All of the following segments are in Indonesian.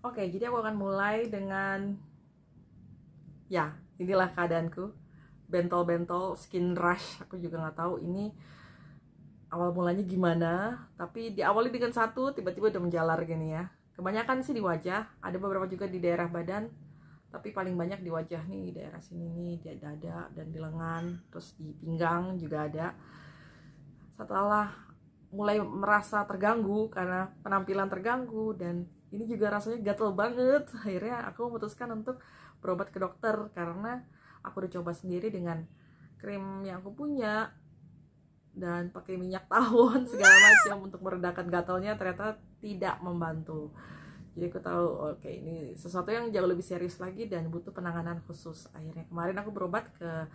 Oke, jadi aku akan mulai dengan, ya, inilah keadaanku. Bentol-bentol, skin rush. Aku juga nggak tahu ini awal mulanya gimana. Tapi diawali dengan satu, tiba-tiba udah menjalar gini ya. Kebanyakan sih di wajah, ada beberapa juga di daerah badan. Tapi paling banyak di wajah nih, di daerah sini nih, di dada dan di lengan. Terus di pinggang juga ada. Setelah mulai merasa terganggu karena penampilan terganggu dan ini juga rasanya gatel banget, akhirnya aku memutuskan untuk berobat ke dokter karena aku udah coba sendiri dengan krim yang aku punya dan pakai minyak tawon segala macam untuk meredakan gatalnya, ternyata tidak membantu. Jadi aku tahu oke, ini sesuatu yang jauh lebih serius lagi dan butuh penanganan khusus. Akhirnya kemarin aku berobat ke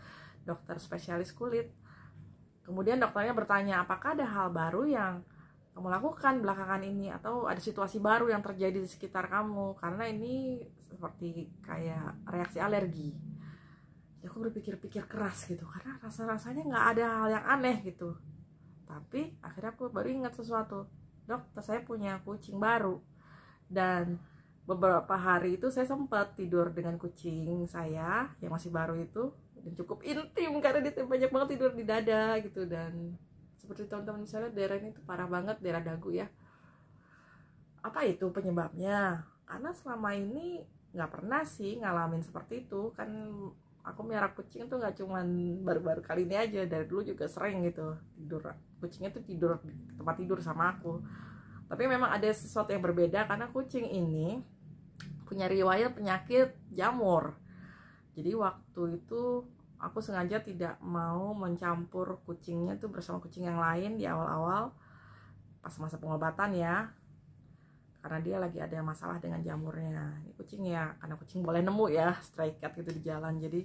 dokter spesialis kulit. Kemudian dokternya bertanya, apakah ada hal baru yang kamu lakukan belakangan ini atau ada situasi baru yang terjadi di sekitar kamu, karena ini seperti kayak reaksi alergi. Ya aku berpikir-pikir keras gitu karena rasa-rasanya nggak ada hal yang aneh gitu. Tapi akhirnya aku baru ingat sesuatu. Dok, saya punya kucing baru dan beberapa hari itu saya sempat tidur dengan kucing saya yang masih baru itu dan cukup intim karena dia banyak banget tidur di dada gitu. Dan seperti teman-teman misalnya daerah ini tuh parah banget, daerah dagu ya. Apa itu penyebabnya? Karena selama ini nggak pernah sih ngalamin seperti itu kan. Aku miara kucing tuh nggak cuman baru-baru kali ini aja, dari dulu juga sering gitu tidur, kucingnya tuh tidur di tempat tidur sama aku. Tapi memang ada sesuatu yang berbeda karena kucing ini punya riwayat penyakit jamur. Jadi waktu itu aku sengaja tidak mau mencampur kucingnya tuh bersama kucing yang lain di awal-awal pas masa pengobatan ya, karena dia lagi ada masalah dengan jamurnya. Ini kucing ya, karena kucing boleh nemu ya stray cat gitu di jalan, jadi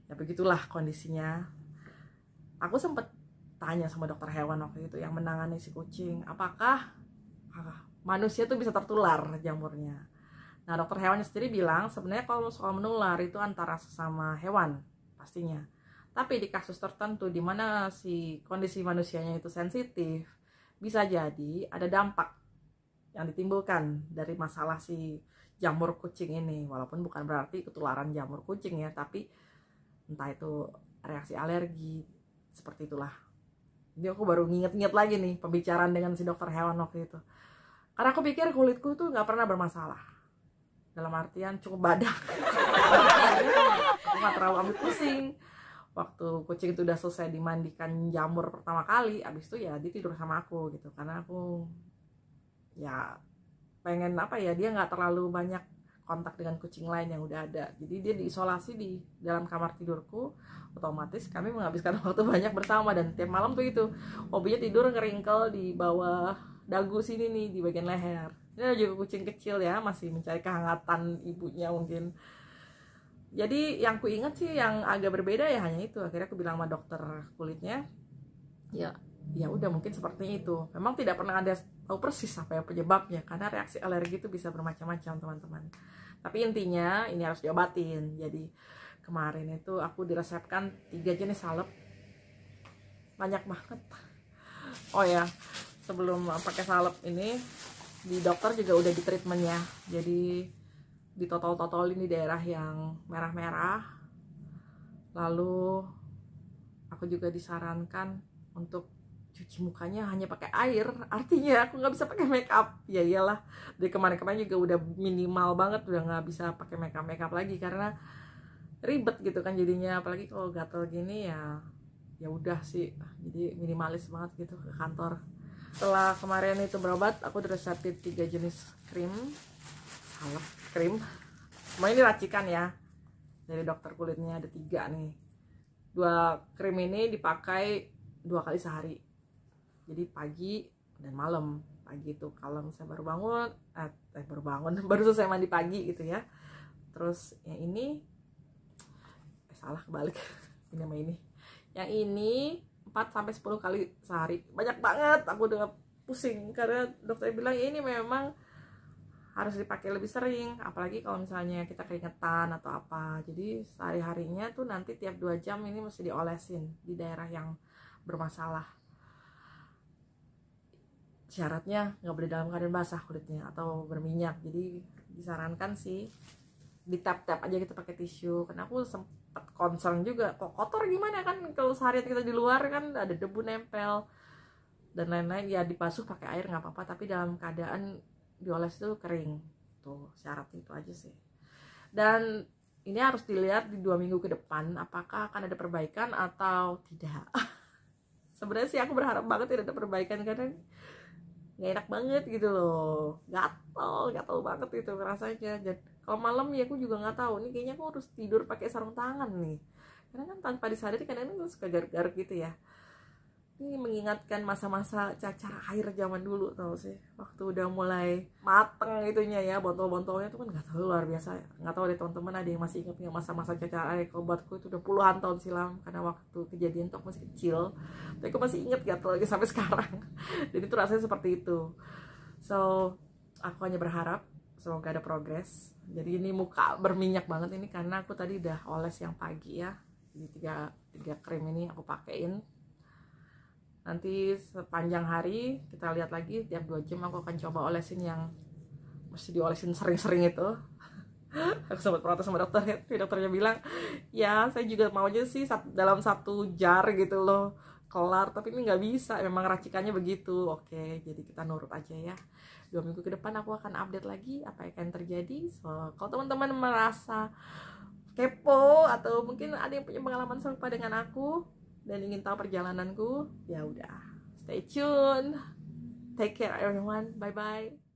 ya begitulah kondisinya. Aku sempat tanya sama dokter hewan waktu itu yang menangani si kucing, apakah manusia tuh bisa tertular jamurnya. Nah, dokter hewannya sendiri bilang sebenarnya kalau soal menular itu antara sesama hewan pastinya. Tapi di kasus tertentu di mana si kondisi manusianya itu sensitif, bisa jadi ada dampak yang ditimbulkan dari masalah si jamur kucing ini. Walaupun bukan berarti ketularan jamur kucing ya, tapi entah itu reaksi alergi, seperti itulah. Jadi aku baru nginget-nginget lagi nih pembicaraan dengan si dokter hewan waktu itu. Karena aku pikir kulitku tuh gak pernah bermasalah, dalam artian cukup badak. Aku gak terlalu ambil pusing. Waktu kucing itu udah selesai dimandikan jamur pertama kali, abis itu ya dia tidur sama aku gitu. Karena aku ya pengen apa ya, dia gak terlalu banyak kontak dengan kucing lain yang udah ada. Jadi dia diisolasi di dalam kamar tidurku. Otomatis kami menghabiskan waktu banyak bersama. Dan tiap malam tuh itu hobinya tidur ngeringkel di bawah dagu sini nih, di bagian leher. Ini juga kucing kecil ya, masih mencari kehangatan ibunya mungkin. Jadi yang ku ingat sih yang agak berbeda ya hanya itu. Akhirnya aku bilang sama dokter kulitnya, ya udah mungkin seperti itu. Memang tidak pernah ada tahu persis apa yang penyebabnya karena reaksi alergi itu bisa bermacam-macam teman-teman. Tapi intinya ini harus diobatin. Jadi kemarin itu aku diresepkan 3 jenis salep, banyak banget. Oh ya, sebelum pakai salep ini di dokter juga udah di treatmentnya. Jadi ditotol-totolin di daerah yang merah-merah. Lalu aku juga disarankan untuk cuci mukanya hanya pakai air, artinya aku nggak bisa pakai make up. Ya iyalah, dari kemarin-kemarin juga udah minimal banget, udah nggak bisa pakai make up lagi karena ribet gitu kan jadinya, apalagi kalau gatel gini ya udah sih, jadi minimalis banget gitu ke kantor. Setelah kemarin itu berobat, aku diresepin 3 jenis krim, salep, krim. Semua ini racikan ya, dari dokter kulitnya ada 3 nih. 2 krim ini dipakai 2 kali sehari. Jadi pagi dan malam. Pagi itu kalau misalnya baru bangun, baru selesai mandi pagi gitu ya. Terus yang ini salah kebalik. Ini sama ini. Yang ini 4 sampai 10 kali sehari. Banyak banget, aku udah pusing karena dokter bilang ya ini memang harus dipakai lebih sering, apalagi kalau misalnya kita keringetan atau apa. Jadi sehari-harinya tuh nanti tiap 2 jam ini mesti diolesin di daerah yang bermasalah. Syaratnya nggak boleh dalam keadaan basah kulitnya atau berminyak. Jadi disarankan sih di tap aja gitu pakai tisu, karena aku sempet concern juga kok kotor gimana kan, kalau seharian kita di luar kan ada debu nempel dan lain-lain. Ya dibasuh pakai air nggak apa-apa, tapi dalam keadaan dioles itu kering, tuh syarat itu aja sih. Dan ini harus dilihat di 2 minggu ke depan apakah akan ada perbaikan atau tidak. Sebenarnya sih aku berharap banget tidak ada perbaikan, karena nggak enak banget gitu loh, gatel banget itu rasanya. Dan kalau malam ya aku juga nggak tahu nih, kayaknya aku harus tidur pakai sarung tangan nih, karena kan tanpa disadari kadang-kadang suka garuk-garuk gitu ya. Ini mengingatkan masa-masa cacar air zaman dulu, tau sih, waktu udah mulai mateng itunya ya, bontol-bontolnya tuh kan nggak tahu, luar biasa. Nggak tahu deh teman-teman ada yang masih ingat nggak masa-masa cacar air. Kalau buatku itu udah puluhan tahun silam, karena waktu kejadian tuh aku masih kecil, tapi aku masih inget gatel lagi sampai sekarang. Jadi itu rasanya seperti itu. So aku hanya berharap semoga ada progres. Jadi ini muka berminyak banget ini karena aku tadi udah oles yang pagi ya, jadi tiga krim ini aku pakein. Nanti sepanjang hari kita lihat lagi, tiap 2 jam aku akan coba olesin yang mesti diolesin sering-sering itu. Aku sempat protes sama dokternya, dokternya bilang ya saya juga maunya sih dalam 1 jar gitu loh kelar, tapi ini nggak bisa, memang racikannya begitu. Oke, jadi kita nurut aja ya. 2 minggu ke depan aku akan update lagi apa yang akan terjadi. So kalau teman-teman merasa kepo atau mungkin ada yang punya pengalaman serupa dengan aku dan ingin tahu perjalananku, ya udah, stay tune. Take care everyone. Bye bye.